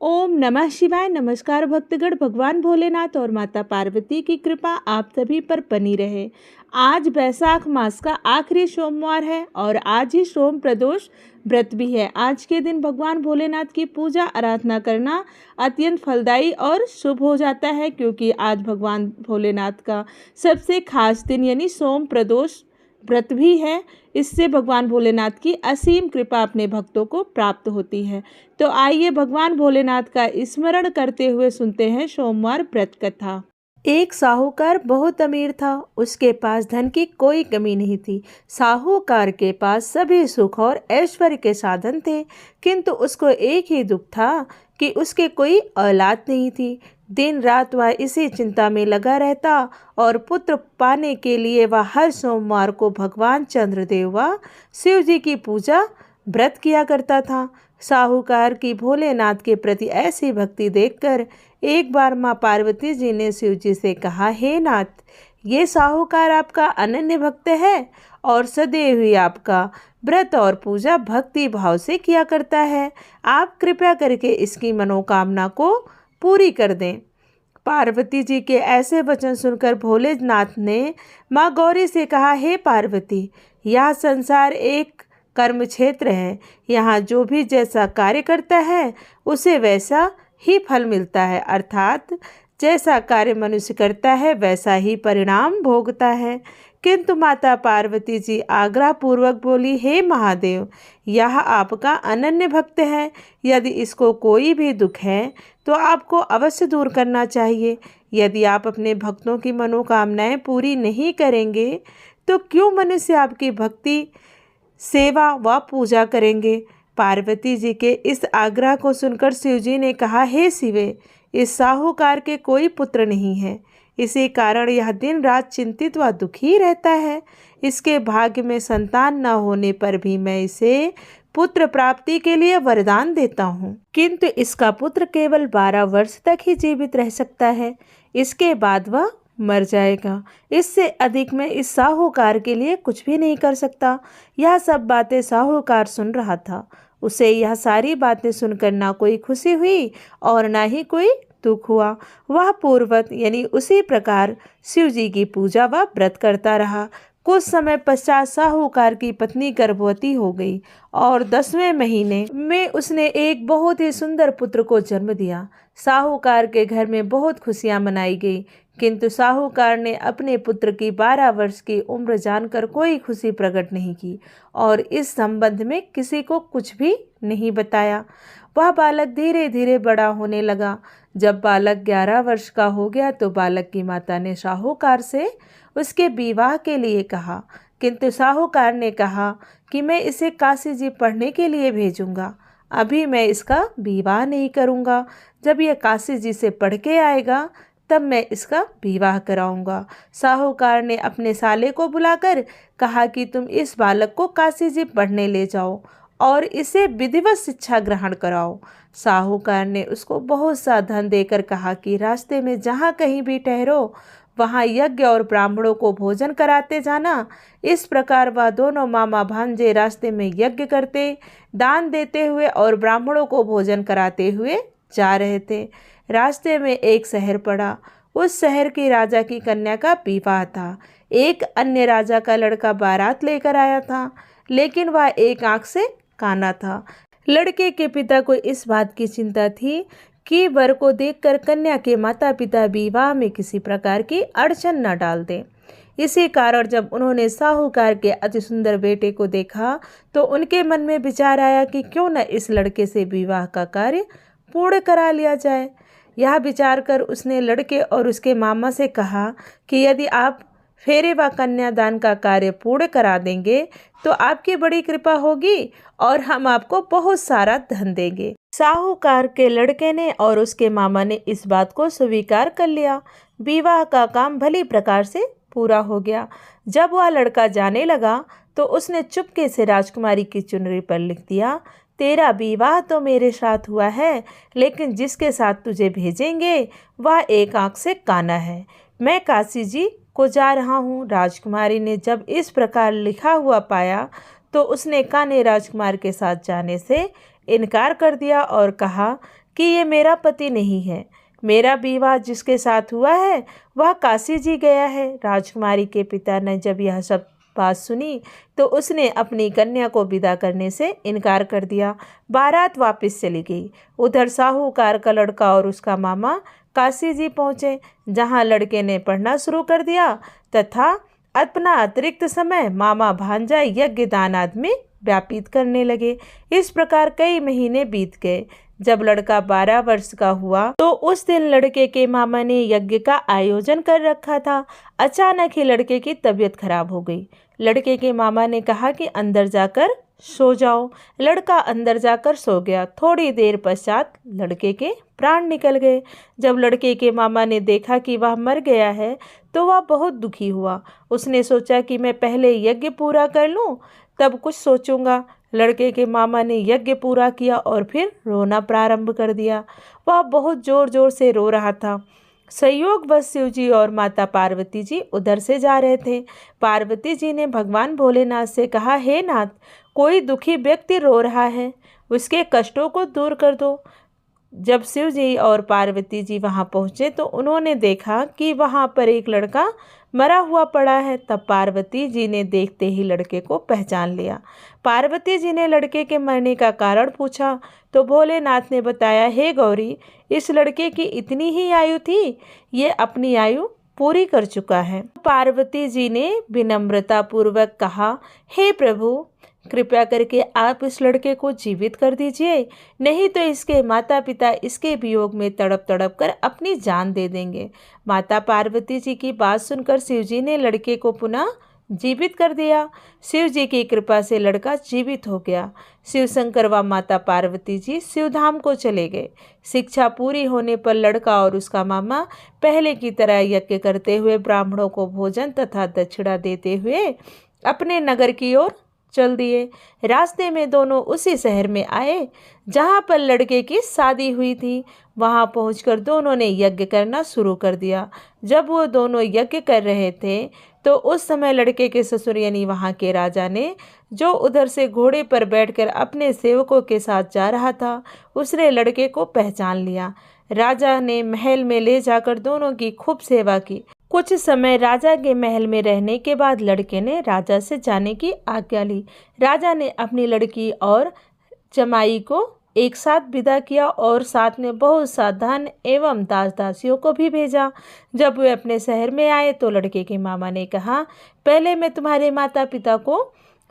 ओम नमः शिवाय। नमस्कार भक्तगण, भगवान भोलेनाथ और माता पार्वती की कृपा आप सभी पर बनी रहे। आज वैशाख मास का आखिरी सोमवार है और आज ही सोम प्रदोष व्रत भी है। आज के दिन भगवान भोलेनाथ की पूजा आराधना करना अत्यंत फलदायी और शुभ हो जाता है, क्योंकि आज भगवान भोलेनाथ का सबसे खास दिन यानी सोम प्रदोष व्रत भी है। इससे भगवान भोलेनाथ की असीम कृपा अपने भक्तों को प्राप्त होती है। तो आइए भगवान भोलेनाथ का स्मरण करते हुए सुनते हैं सोमवार व्रत कथा। एक साहूकार बहुत अमीर था। उसके पास धन की कोई कमी नहीं थी। साहूकार के पास सभी सुख और ऐश्वर्य के साधन थे, किंतु उसको एक ही दुख था कि उसके कोई औलाद नहीं थी। दिन रात वह इसी चिंता में लगा रहता और पुत्र पाने के लिए वह हर सोमवार को भगवान चंद्रदेव व शिव जी की पूजा व्रत किया करता था। साहूकार की भोलेनाथ के प्रति ऐसी भक्ति देखकर एक बार माँ पार्वती जी ने शिव जी से कहा, हे नाथ, ये साहूकार आपका अनन्य भक्त है और सदैव ही आपका व्रत और पूजा भक्ति भाव से किया करता है। आप कृपया करके इसकी मनोकामना को पूरी कर दें। पार्वती जी के ऐसे वचन सुनकर भोलेनाथ ने माँ गौरी से कहा, हे पार्वती, यह संसार एक कर्म क्षेत्र है। यहाँ जो भी जैसा कार्य करता है उसे वैसा ही फल मिलता है, अर्थात जैसा कार्य मनुष्य करता है वैसा ही परिणाम भोगता है। किंतु माता पार्वती जी आग्रह पूर्वक बोली, हे महादेव, यह आपका अनन्य भक्त है। यदि इसको कोई भी दुख है तो आपको अवश्य दूर करना चाहिए। यदि आप अपने भक्तों की मनोकामनाएं पूरी नहीं करेंगे तो क्यों मनुष्य आपकी भक्ति सेवा व पूजा करेंगे। पार्वती जी के इस आग्रह को सुनकर शिव जी ने कहा, हे शिवे, इस साहूकार के कोई पुत्र नहीं है। इसी कारण यह दिन रात चिंतित व दुखी रहता है। इसके भाग्य में संतान न होने पर भी मैं इसे पुत्र प्राप्ति के लिए वरदान देता हूँ, किंतु इसका पुत्र केवल 12 वर्ष तक ही जीवित रह सकता है। इसके बाद वह मर जाएगा। इससे अधिक मैं इस साहूकार के लिए कुछ भी नहीं कर सकता। यह सब बातें साहूकार सुन रहा था। उसे यह सारी बातें सुनकर ना कोई खुशी हुई और ना ही कोई दुख हुआ। वह पूर्ववत यानी उसी प्रकार शिव जी की पूजा व व्रत करता रहा। कुछ समय पश्चात साहूकार की पत्नी गर्भवती हो गई और 10वें महीने में उसने एक बहुत ही सुंदर पुत्र को जन्म दिया। साहूकार के घर में बहुत खुशियां मनाई गई, किंतु साहूकार ने अपने पुत्र की 12 वर्ष की उम्र जानकर कोई खुशी प्रकट नहीं की और इस संबंध में किसी को कुछ भी नहीं बताया। वह बालक धीरे धीरे बड़ा होने लगा। जब बालक 11 वर्ष का हो गया तो बालक की माता ने साहूकार से उसके विवाह के लिए कहा, किंतु साहूकार ने कहा कि मैं इसे काशी जी पढ़ने के लिए भेजूंगा। अभी मैं इसका विवाह नहीं करूंगा। जब यह काशी जी से पढ़ के आएगा तब मैं इसका विवाह कराऊंगा। साहूकार ने अपने साले को बुलाकर कहा कि तुम इस बालक को काशी जी पढ़ने ले जाओ और इसे विधिवत शिक्षा ग्रहण कराओ। साहूकार ने उसको बहुत सा धन देकर कहा कि रास्ते में जहाँ कहीं भी ठहरो वहाँ यज्ञ और ब्राह्मणों को भोजन कराते जाना। इस प्रकार वह दोनों मामा भांजे रास्ते में यज्ञ करते, दान देते हुए और ब्राह्मणों को भोजन कराते हुए जा रहे थे। रास्ते में एक शहर पड़ा। उस शहर की राजा की कन्या का विवाह था। एक अन्य राजा का लड़का बारात लेकर आया था, लेकिन वह एक आंख से काना था। लड़के के पिता को इस बात की चिंता थी कि वर को देखकर कन्या के माता पिता विवाह में किसी प्रकार की अड़चन न डाल दें। इसी कारण जब उन्होंने साहूकार के अति सुंदर बेटे को देखा तो उनके मन में विचार आया कि क्यों न इस लड़के से विवाह का कार्य पूर्ण करा लिया जाए। यह विचार कर उसने लड़के और उसके मामा से कहा कि यदि आप फेरे व कन्यादान का कार्य पूर्ण करा देंगे तो आपकी बड़ी कृपा होगी और हम आपको बहुत सारा धन देंगे। साहूकार के लड़के ने और उसके मामा ने इस बात को स्वीकार कर लिया। विवाह का काम भली प्रकार से पूरा हो गया। जब वह लड़का जाने लगा तो उसने चुपके से राजकुमारी की चुनरी पर लिख दिया, तेरा विवाह तो मेरे साथ हुआ है, लेकिन जिसके साथ तुझे भेजेंगे वह एक आंख से काना है। मैं काशी जी को जा रहा हूँ। राजकुमारी ने जब इस प्रकार लिखा हुआ पाया तो उसने काने राजकुमार के साथ जाने से इनकार कर दिया और कहा कि ये मेरा पति नहीं है। मेरा विवाह जिसके साथ हुआ है वह काशी जी गया है। राजकुमारी के पिता ने जब यह सब बात सुनी तो उसने अपनी कन्या को विदा करने से इनकार कर दिया। बारात वापस चली गई। उधर साहूकार का लड़का और उसका मामा काशी जी पहुँचे, जहाँ लड़के ने पढ़ना शुरू कर दिया तथा अपना अतिरिक्त समय मामा भांजा यज्ञ दान आदि में व्यापित करने लगे। इस प्रकार कई महीने बीत गए। जब लड़का 12 वर्ष का हुआ तो उस दिन लड़के के मामा ने यज्ञ का आयोजन कर रखा था। अचानक ही लड़के की तबीयत खराब हो गई। लड़के के मामा ने कहा कि अंदर जाकर सो जाओ। लड़का अंदर जाकर सो गया। थोड़ी देर पश्चात लड़के के प्राण निकल गए। जब लड़के के मामा ने देखा कि वह मर गया है तो वह बहुत दुखी हुआ। उसने सोचा कि मैं पहले यज्ञ पूरा कर लूं, तब कुछ सोचूंगा। लड़के के मामा ने यज्ञ पूरा किया और फिर रोना प्रारंभ कर दिया। वह बहुत जोर जोर से रो रहा था। संयोगवश शिव जी और माता पार्वती जी उधर से जा रहे थे। पार्वती जी ने भगवान भोलेनाथ से कहा, हे नाथ, कोई दुखी व्यक्ति रो रहा है, उसके कष्टों को दूर कर दो। जब शिव जी और पार्वती जी वहां पहुंचे तो उन्होंने देखा कि वहां पर एक लड़का मरा हुआ पड़ा है। तब पार्वती जी ने देखते ही लड़के को पहचान लिया। पार्वती जी ने लड़के के मरने का कारण पूछा तो भोलेनाथ ने बताया, हे गौरी, इस लड़के की इतनी ही आयु थी, ये अपनी आयु पूरी कर चुका है। पार्वती जी ने विनम्रता पूर्वक कहा, हे प्रभु, कृपया करके आप इस लड़के को जीवित कर दीजिए, नहीं तो इसके माता पिता इसके वियोग में तड़प तड़प कर अपनी जान दे देंगे। माता पार्वती जी की बात सुनकर शिव जी ने लड़के को पुनः जीवित कर दिया। शिव जी की कृपा से लड़का जीवित हो गया। शिव शंकर व माता पार्वती जी शिवधाम को चले गए। शिक्षा पूरी होने पर लड़का और उसका मामा पहले की तरह यज्ञ करते हुए ब्राह्मणों को भोजन तथा दक्षिणा देते हुए अपने नगर की ओर चल दिए। रास्ते में दोनों उसी शहर में आए जहाँ पर लड़के की शादी हुई थी। वहाँ पहुंचकर दोनों ने यज्ञ करना शुरू कर दिया। जब वो दोनों यज्ञ कर रहे थे तो उस समय लड़के के ससुर यानी वहाँ के राजा ने, जो उधर से घोड़े पर बैठकर अपने सेवकों के साथ जा रहा था, उसने लड़के को पहचान लिया। राजा ने महल में ले जाकर दोनों की खूब सेवा की। कुछ समय राजा के महल में रहने के बाद लड़के ने राजा से जाने की आज्ञा ली। राजा ने अपनी लड़की और जमाई को एक साथ विदा किया और साथ में बहुत सा धन एवं दास दासियों को भी भेजा। जब वे अपने शहर में आए तो लड़के के मामा ने कहा, पहले मैं तुम्हारे माता पिता को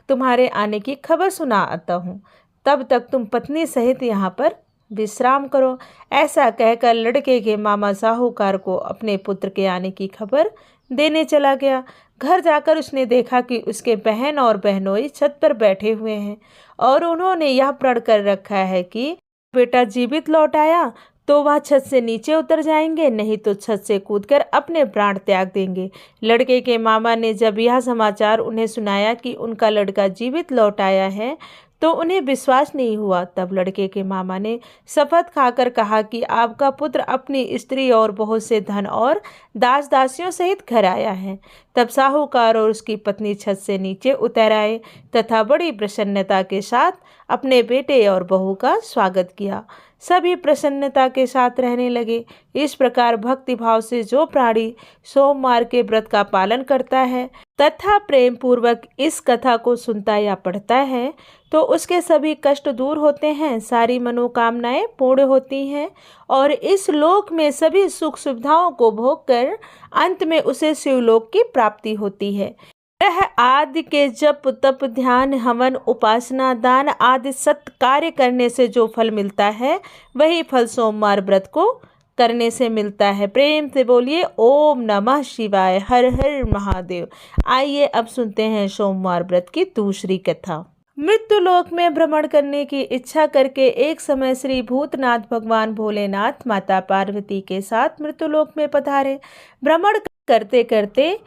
तुम्हारे आने की खबर सुना आता हूँ, तब तक तुम पत्नी सहित यहाँ पर विश्राम करो। ऐसा कहकर लड़के के मामा साहूकार को अपने पुत्र के आने की खबर देने चला गया। घर जाकर उसने देखा कि उसके बहन और बहनोई छत पर बैठे हुए हैं और उन्होंने यह प्रण कर रखा है कि बेटा जीवित लौट आया तो वह छत से नीचे उतर जाएंगे, नहीं तो छत से कूदकर अपने प्राण त्याग देंगे। लड़के के मामा ने जब यह समाचार उन्हें सुनाया कि उनका लड़का जीवित लौट आया है तो उन्हें विश्वास नहीं हुआ। तब लड़के के मामा ने शपथ खाकर कहा कि आपका पुत्र अपनी स्त्री और बहुत से धन और दास दासियों सहित घर आया है। तब साहूकार और उसकी पत्नी छत से नीचे उतर आए तथा बड़ी प्रसन्नता के साथ अपने बेटे और बहू का स्वागत किया। सभी प्रसन्नता के साथ रहने लगे। इस प्रकार भक्ति भाव से जो प्राणी सोमवार के व्रत का पालन करता है तथा प्रेम पूर्वक इस कथा को सुनता या पढ़ता है तो उसके सभी कष्ट दूर होते हैं, सारी मनोकामनाएं पूर्ण होती हैं और इस लोक में सभी सुख सुविधाओं को भोग कर अंत में उसे शिवलोक की प्राप्ति होती है। यह आदि के जप तप ध्यान हवन उपासना दान आदि सत्य कार्य करने से जो फल मिलता है वही फल सोमवार व्रत को करने से मिलता है। प्रेम से बोलिए ओम नमः शिवाय, हर हर महादेव। आइए अब सुनते हैं सोमवार व्रत की दूसरी कथा। मृत्यु लोक में भ्रमण करने की इच्छा करके एक समय श्री भूतनाथ भगवान भोलेनाथ माता पार्वती के साथ मृत्युलोक में पधारे। भ्रमण करते करते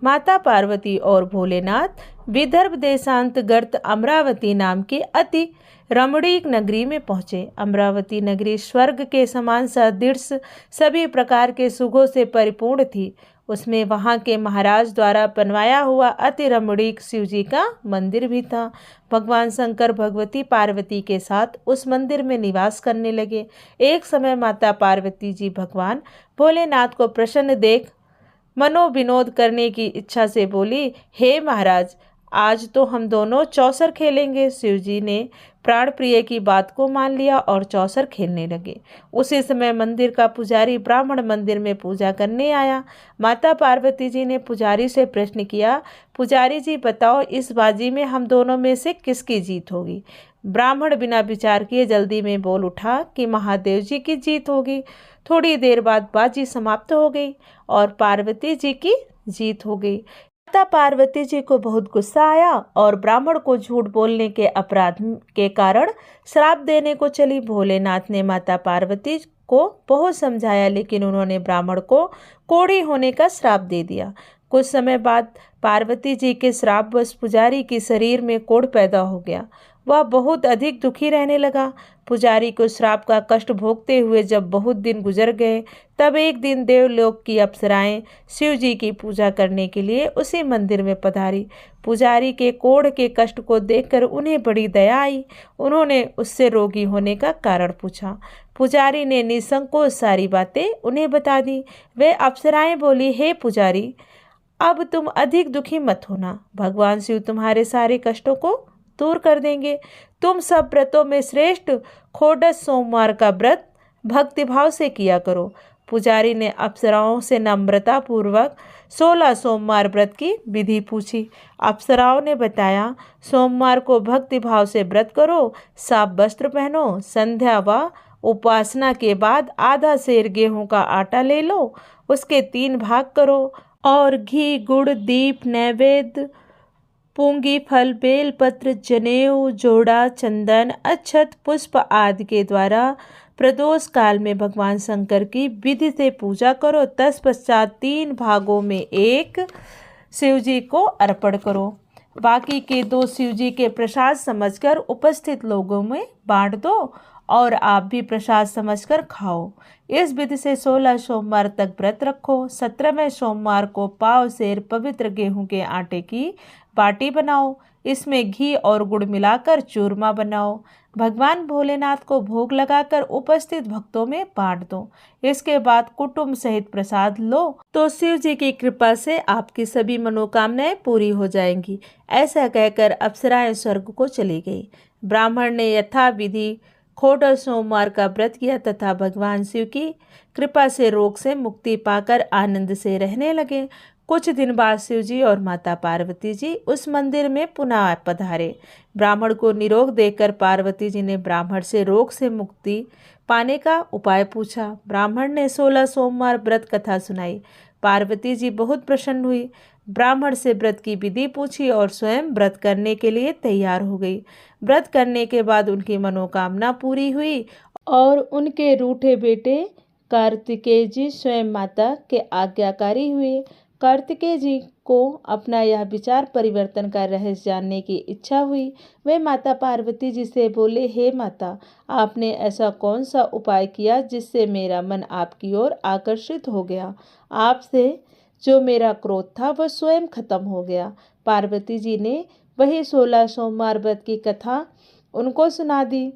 माता पार्वती और भोलेनाथ विदर्भ देशांतर्गत अमरावती नाम की अति रमणीक नगरी में पहुँचे। अमरावती नगरी स्वर्ग के समान सदृश सभी प्रकार के सुखों से परिपूर्ण थी। उसमें वहाँ के महाराज द्वारा बनवाया हुआ अति रमणीक शिव जी का मंदिर भी था। भगवान शंकर भगवती पार्वती के साथ उस मंदिर में निवास करने लगे। एक समय माता पार्वती जी भगवान भोलेनाथ को प्रसन्न देख मनोविनोद करने की इच्छा से बोली, हे महाराज, आज तो हम दोनों चौसर खेलेंगे। शिव जी ने प्राण प्रिय की बात को मान लिया और चौसर खेलने लगे। उसी समय मंदिर का पुजारी ब्राह्मण मंदिर में पूजा करने आया। माता पार्वती जी ने पुजारी से प्रश्न किया, पुजारी जी बताओ, इस बाजी में हम दोनों में से किसकी जीत होगी? ब्राह्मण बिना विचार किए जल्दी में बोल उठा कि महादेव जी की जीत होगी। थोड़ी देर बाद बाजी समाप्त हो गई और पार्वती जी की जीत हो गई। माता पार्वती जी को बहुत गुस्सा आया और ब्राह्मण को झूठ बोलने के अपराध के कारण श्राप देने को चली। भोलेनाथ ने माता पार्वती को बहुत समझाया, लेकिन उन्होंने ब्राह्मण को कोढ़ी होने का श्राप दे दिया। कुछ समय बाद पार्वती जी के श्रापवश पुजारी के शरीर में कोढ़ पैदा हो गया। वह बहुत अधिक दुखी रहने लगा। पुजारी को श्राप का कष्ट भोगते हुए जब बहुत दिन गुजर गए, तब एक दिन देवलोक की अप्सराएं शिव जी की पूजा करने के लिए उसी मंदिर में पधारी। पुजारी के कोढ़ के कष्ट को देखकर उन्हें बड़ी दया आई। उन्होंने उससे रोगी होने का कारण पूछा। पुजारी ने निसंकोच सारी बातें उन्हें बता दी। वे अप्सराएं बोली, हे पुजारी, अब तुम अधिक दुखी मत होना। भगवान शिव तुम्हारे सारे कष्टों को दूर कर देंगे। तुम सब व्रतों में श्रेष्ठ खोडस सोमवार का व्रत भक्तिभाव से किया करो। पुजारी ने अप्सराओं से नम्रता पूर्वक 16 सोमवार व्रत की विधि पूछी। अप्सराओं ने बताया, सोमवार को भक्तिभाव से व्रत करो, साफ वस्त्र पहनो, संध्या व उपासना के बाद आधा सेर गेहूं का आटा ले लो, उसके 3 भाग करो और घी, गुड़, दीप, नैवेद्य, पूंगी फल, बेलपत्र, जनेऊ, जोड़ा, चंदन, अक्षत, पुष्प आदि के द्वारा प्रदोष काल में भगवान शंकर की विधि से पूजा करो। तत्पश्चात 3 भागों में एक शिव जी को अर्पण करो। बाकी के 2 शिव जी के प्रसाद समझकर उपस्थित लोगों में बांट दो और आप भी प्रसाद समझकर खाओ। इस विधि से 16 सोमवार तक व्रत रखो। 17वें सोमवार को पाव सेर पवित्र गेहूं के आटे की बाटी बनाओ। इसमें घी और गुड़ मिलाकर चूरमा बनाओ। भगवान भोलेनाथ को भोग लगाकर उपस्थित भक्तों में बांट दो। इसके बाद कुटुंब सहित प्रसाद लो तो शिव जी की कृपा से आपकी सभी मनोकामनाएं पूरी हो जाएंगी। ऐसा कहकर अप्सराएं स्वर्ग को चली गई। ब्राह्मण ने यथा विधि खोडस सोमवार का व्रत किया तथा भगवान शिव की कृपा से रोग से मुक्ति पाकर आनंद से रहने लगे। कुछ दिन बाद शिव जी और माता पार्वती जी उस मंदिर में पुनः पधारे। ब्राह्मण को निरोग देकर पार्वती जी ने ब्राह्मण से रोग से मुक्ति पाने का उपाय पूछा। ब्राह्मण ने 16 सोमवार व्रत कथा सुनाई। पार्वती जी बहुत प्रसन्न हुई। ब्राह्मण से व्रत की विधि पूछी और स्वयं व्रत करने के लिए तैयार हो गई। व्रत करने के बाद उनकी मनोकामना पूरी हुई और उनके रूठे बेटे कार्तिकेय जी स्वयं माता के आज्ञाकारी हुए। कार्तिकेय जी को अपना यह विचार परिवर्तन का रहस्य जानने की इच्छा हुई। वे माता पार्वती जी से बोले, हे माता, आपने ऐसा कौन सा उपाय किया जिससे मेरा मन आपकी ओर आकर्षित हो गया? आपसे जो मेरा क्रोध था वह स्वयं खत्म हो गया। पार्वती जी ने वही 16 सोमवार व्रत की कथा उनको सुना दी।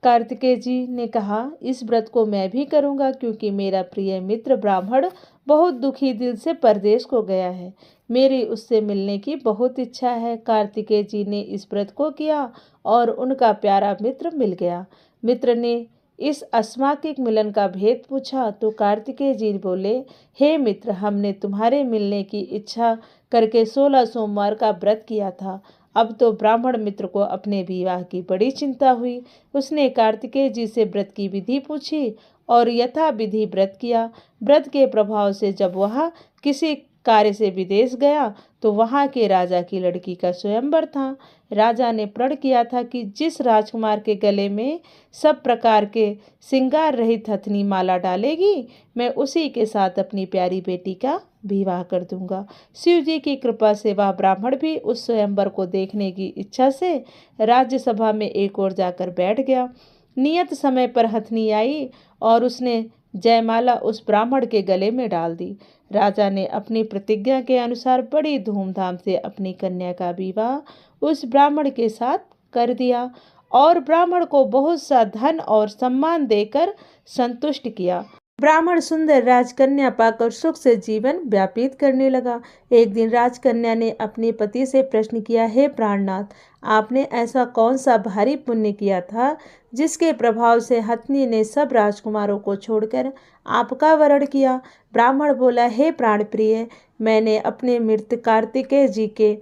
कार्तिकेय जी ने कहा, इस व्रत को मैं भी करूंगा क्योंकि मेरा प्रिय मित्र ब्राह्मण बहुत दुखी दिल से परदेश को गया है। मेरी उससे मिलने की बहुत इच्छा है। कार्तिकेय जी ने इस व्रत को किया और उनका प्यारा मित्र मिल गया। मित्र ने इस अस्माकिक मिलन का भेद पूछा तो कार्तिकेय जी बोले, हे मित्र, हमने तुम्हारे मिलने की इच्छा करके 16 सोमवार का व्रत किया था। अब तो ब्राह्मण मित्र को अपने विवाह की बड़ी चिंता हुई। उसने कार्तिकेय जी से व्रत की विधि पूछी और यथा विधि व्रत किया। व्रत के प्रभाव से जब वह किसी कार्य से विदेश गया तो वहाँ के राजा की लड़की का स्वयंवर था। राजा ने प्रण किया था कि जिस राजकुमार के गले में सब प्रकार के श्रृंगार रहित हथनी माला डालेगी, मैं उसी के साथ अपनी प्यारी बेटी का विवाह कर दूंगा। शिव जी की कृपा से वह ब्राह्मण भी उस स्वयंवर को देखने की इच्छा से राज्यसभा में एक ओर जाकर बैठ गया। नियत समय पर हथनी आई और उसने जयमाला उस ब्राह्मण के गले में डाल दी। राजा ने अपनी प्रतिज्ञा के अनुसार बड़ी धूमधाम से अपनी कन्या का विवाह उस ब्राह्मण के साथ कर दिया और ब्राह्मण को बहुत सा धन और सम्मान देकर संतुष्ट किया। ब्राह्मण सुंदर राजकन्या पाकर सुख से जीवन व्यतीत करने लगा। एक दिन राजकन्या ने अपने पति से प्रश्न किया, हे प्राणनाथ, आपने ऐसा कौन सा भारी पुण्य किया था जिसके प्रभाव से हथनी ने सब राजकुमारों को छोड़कर आपका वरण किया? ब्राह्मण बोला, हे प्राण प्रिय, मैंने अपने मृत कार्तिकेय जी के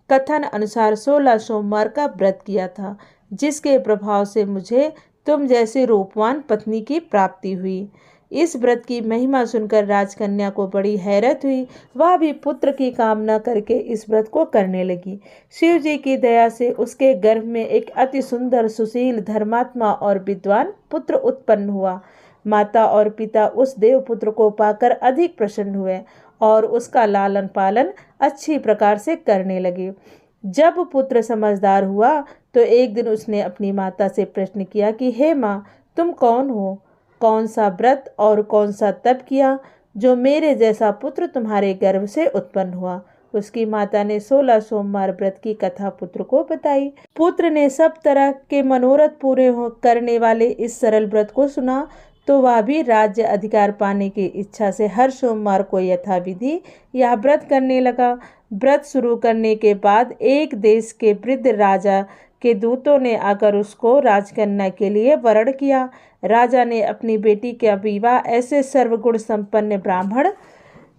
कथन अनुसार 16 सोमवार का व्रत किया था, जिसके प्रभाव से मुझे तुम जैसी रूपवान पत्नी की प्राप्ति हुई। इस व्रत की महिमा सुनकर राजकन्या को बड़ी हैरत हुई। वह भी पुत्र की कामना करके इस व्रत को करने लगी। शिव जी की दया से उसके गर्भ में एक अति सुंदर, सुशील, धर्मात्मा और विद्वान पुत्र उत्पन्न हुआ। माता और पिता उस देवपुत्र को पाकर अधिक प्रसन्न हुए और उसका लालन पालन अच्छी प्रकार से करने लगे। जब पुत्र समझदार हुआ तो एक दिन उसने अपनी माता से प्रश्न किया कि हे माँ, तुम कौन हो? कौन सा व्रत और कौन सा तप किया जो मेरे जैसा पुत्र तुम्हारे गर्भ से उत्पन्न हुआ? उसकी माता ने 16 सोमवार व्रत की कथा पुत्र को बताई। पुत्र ने सब तरह के मनोरथ पूरे करने वाले इस सरल व्रत को सुना तो वह भी राज्य अधिकार पाने की इच्छा से हर सोमवार को यथाविधि यह व्रत करने लगा। व्रत शुरू करने के बाद एक देश के वृद्ध राजा के दूतों ने आकर उसको राजकन्या के लिए वरण किया। राजा ने अपनी बेटी का विवाह ऐसे सर्वगुण संपन्न ब्राह्मण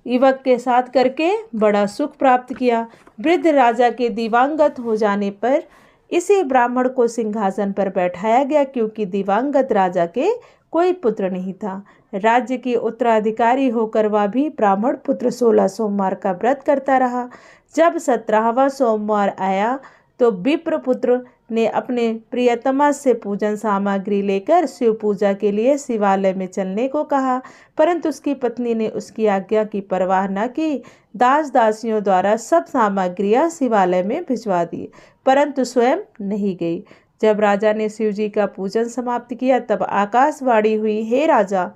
युवक के साथ करके बड़ा सुख प्राप्त किया। वृद्ध राजा के दिवंगत हो जाने पर इसी ब्राह्मण को सिंहासन पर बैठाया गया, क्योंकि दिवंगत राजा के कोई पुत्र नहीं था। राज्य की उत्तराधिकारी होकर वह भी ब्राह्मण पुत्र 16 सोमवार का व्रत करता रहा। जब 17वां सोमवार आया तो विप्र पुत्र ने अपने प्रियतमा से पूजन सामग्री लेकर शिव पूजा के लिए शिवालय में चलने को कहा, परंतु उसकी पत्नी ने उसकी आज्ञा की परवाह न की। दास दासियों द्वारा सब सामग्रियां शिवालय में भिजवा दी, परंतु स्वयं नहीं गई। जब राजा ने शिव जी का पूजन समाप्त किया तब आकाशवाणी हुई, हे राजा,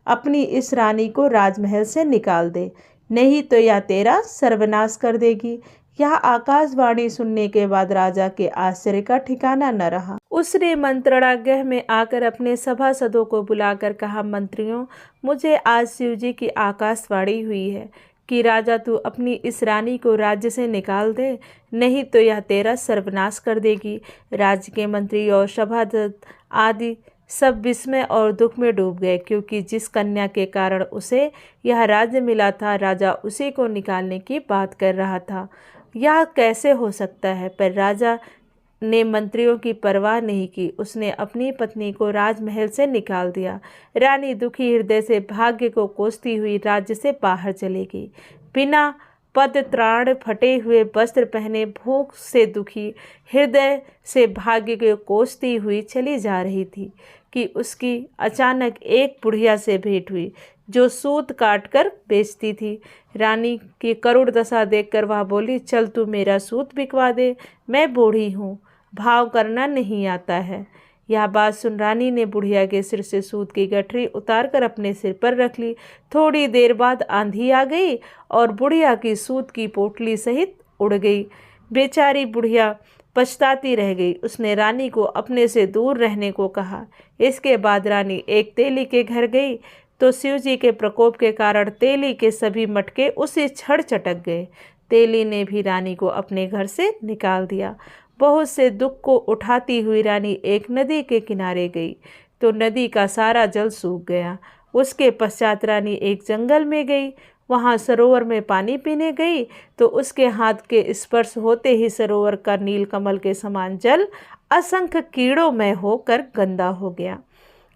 अपनी इस रानी को राजमहल से निकाल दे, नहीं तो यह तेरा सर्वनाश कर देगी। यह आकाशवाणी सुनने के बाद राजा के आश्चर्य का ठिकाना न रहा। उसने मंत्रणागृह में आकर अपने सभासदों को बुलाकर कहा, मंत्रियों, मुझे आज शिव जी की आकाशवाणी हुई है कि राजा तू अपनी इस रानी को राज्य से निकाल दे, नहीं तो यह तेरा सर्वनाश कर देगी। राज्य के मंत्री और सभासद आदि सब विस्मय और दुख में डूब गए, क्योंकि जिस कन्या के कारण उसे यह राज्य मिला था राजा उसी को निकालने की बात कर रहा था। यह कैसे हो सकता है? पर राजा ने मंत्रियों की परवाह नहीं की। उसने अपनी पत्नी को राजमहल से निकाल दिया। रानी दुखी हृदय से भाग्य को कोसती हुई राज्य से बाहर चली गई। बिना पद त्राण, फटे हुए वस्त्र पहने, भूख से दुखी हृदय से भाग्य को कोसती हुई चली जा रही थी कि उसकी अचानक एक बुढ़िया से भेंट हुई जो सूत काट कर बेचती थी। रानी की करुण दशा देखकर वह बोली, चल तू मेरा सूत बिकवा दे, मैं बूढ़ी हूँ, भाव करना नहीं आता है। यह बात सुन रानी ने बुढ़िया के सिर से सूत की गठरी उतारकर अपने सिर पर रख ली। थोड़ी देर बाद आंधी आ गई और बुढ़िया की सूत की पोटली सहित उड़ गई। बेचारी बुढ़िया पछताती रह गई। उसने रानी को अपने से दूर रहने को कहा। इसके बाद रानी एक तेली के घर गई तो शिवजी के प्रकोप के कारण तेली के सभी मटके उसी क्षण चटक गए। तेली ने भी रानी को अपने घर से निकाल दिया। बहुत से दुख को उठाती हुई रानी एक नदी के किनारे गई तो नदी का सारा जल सूख गया। उसके पश्चात रानी एक जंगल में गई। वहाँ सरोवर में पानी पीने गई तो उसके हाथ के स्पर्श होते ही सरोवर का नीलकमल के समान जल असंख्य कीड़ों में होकर गंदा हो गया।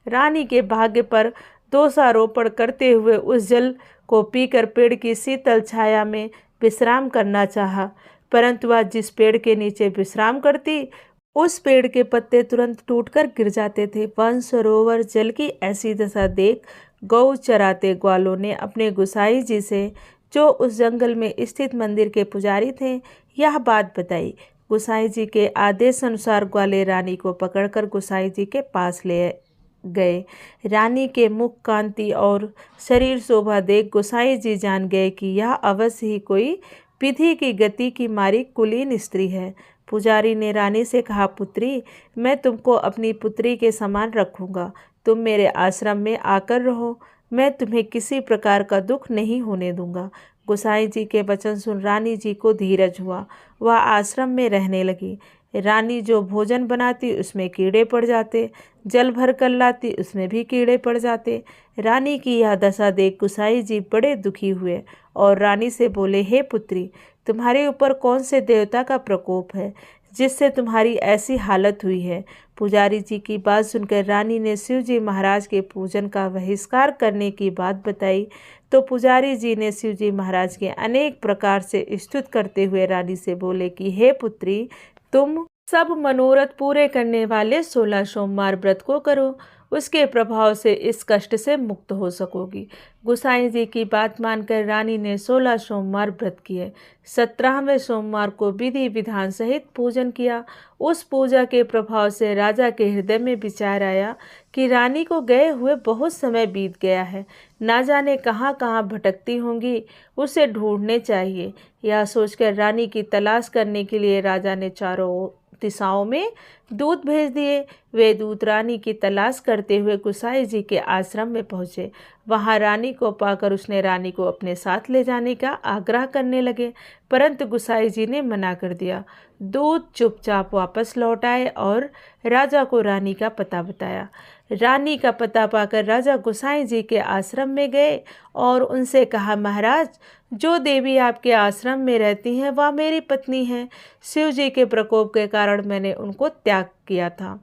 रानी के भाग्य पर दोषारोपण करते हुए उस जल को पीकर पेड़ की शीतल छाया में विश्राम करना चाहा, परंतु वह जिस पेड़ के नीचे विश्राम करती उस पेड़ के पत्ते तुरंत टूटकर गिर जाते थे। वन सरोवर जल की ऐसी दशा देख गौ चराते ग्वालों ने अपने गुसाई जी से, जो उस जंगल में स्थित मंदिर के पुजारी थे, यह बात बताई। गुसाई जी के आदेश अनुसार ग्वाले रानी को पकड़कर गुसाई जी के पास ले आए। गए। रानी के मुख कांति और शरीर शोभा देख गोसाई जी जान गए कि यह अवश्य ही कोई विधि की गति की मारी कुलीन स्त्री है। पुजारी ने रानी से कहा, पुत्री, मैं तुमको अपनी पुत्री के समान रखूंगा। तुम मेरे आश्रम में आकर रहो, मैं तुम्हें किसी प्रकार का दुख नहीं होने दूंगा। गोसाई जी के वचन सुन रानी जी को धीरज हुआ। वह आश्रम में रहने लगी। रानी जो भोजन बनाती उसमें कीड़े पड़ जाते, जल भर कर लाती उसमें भी कीड़े पड़ जाते। रानी की यह दशा देख गोसाई जी बड़े दुखी हुए और रानी से बोले, हे पुत्री, तुम्हारे ऊपर कौन से देवता का प्रकोप है जिससे तुम्हारी ऐसी हालत हुई है। पुजारी जी की बात सुनकर रानी ने शिव जी महाराज के पूजन का बहिष्कार करने की बात बताई तो पुजारी जी ने शिव जी महाराज के अनेक प्रकार से स्तुति करते हुए रानी से बोले कि हे पुत्री, तुम सब मनोरथ पूरे करने वाले 16 सोमवार व्रत को करो, उसके प्रभाव से इस कष्ट से मुक्त हो सकोगी। गोसाई जी की बात मानकर रानी ने 16 सोमवार व्रत किए। 17वें सोमवार को विधि विधान सहित पूजन किया। उस पूजा के प्रभाव से राजा के हृदय में विचार आया कि रानी को गए हुए बहुत समय बीत गया है, ना जाने कहाँ कहाँ भटकती होंगी, उसे ढूंढने चाहिए। यह सोचकर रानी की तलाश करने के लिए राजा ने चारों दिशाओं में दूत भेज दिए। वे दूत रानी की तलाश करते हुए गोसाई जी के आश्रम में पहुंचे। वहां रानी को पाकर उसने रानी को अपने साथ ले जाने का आग्रह करने लगे, परंतु गोसाई जी ने मना कर दिया। दूत चुपचाप वापस लौट आए और राजा को रानी का पता बताया। रानी का पता पाकर राजा गोसाई जी के आश्रम में गए और उनसे कहा, महाराज, जो देवी आपके आश्रम में रहती हैं वह मेरी पत्नी है। शिव जी के प्रकोप के कारण मैंने उनको त्याग किया था।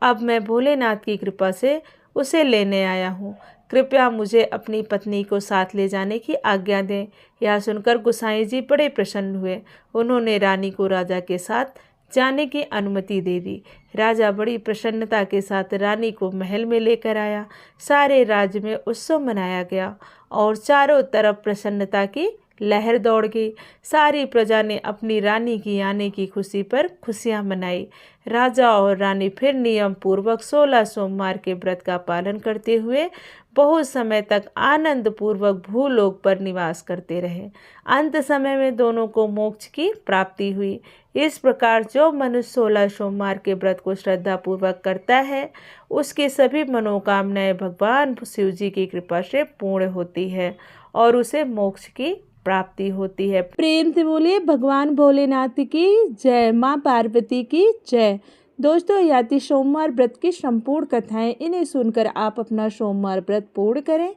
अब मैं भोलेनाथ की कृपा से उसे लेने आया हूँ। कृपया मुझे अपनी पत्नी को साथ ले जाने की आज्ञा दें। यह सुनकर गोसाई जी बड़े प्रसन्न हुए। उन्होंने रानी को राजा के साथ जाने की अनुमति दे दी। राजा बड़ी प्रसन्नता के साथ रानी को महल में लेकर आया। सारे राज्य में उत्सव मनाया गया और चारों तरफ प्रसन्नता की लहर दौड़ गई। सारी प्रजा ने अपनी रानी की आने की खुशी पर खुशियां मनाई। राजा और रानी फिर नियम पूर्वक 16 सोमवार के व्रत का पालन करते हुए बहुत समय तक आनंद पूर्वक भूलोक पर निवास करते रहे। अंत समय में दोनों को मोक्ष की प्राप्ति हुई। इस प्रकार जो मनुष्य 16 सोमवार के व्रत को श्रद्धा पूर्वक करता है, उसकी सभी मनोकामनाएं भगवान शिव जी की कृपा से पूर्ण होती है और उसे मोक्ष की प्राप्ति होती है। प्रेम से बोलिए भगवान भोलेनाथ की जय, माँ पार्वती की जय। दोस्तों, यह थी सोमवार व्रत की संपूर्ण कथाएं। इन्हें सुनकर आप अपना सोमवार व्रत पूर्ण करें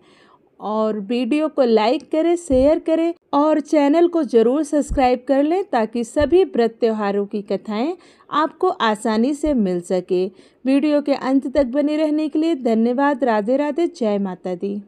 और वीडियो को लाइक करें, शेयर करें और चैनल को ज़रूर सब्सक्राइब कर लें ताकि सभी व्रत त्योहारों की कथाएं आपको आसानी से मिल सके। वीडियो के अंत तक बने रहने के लिए धन्यवाद। राधे राधे, जय माता दी।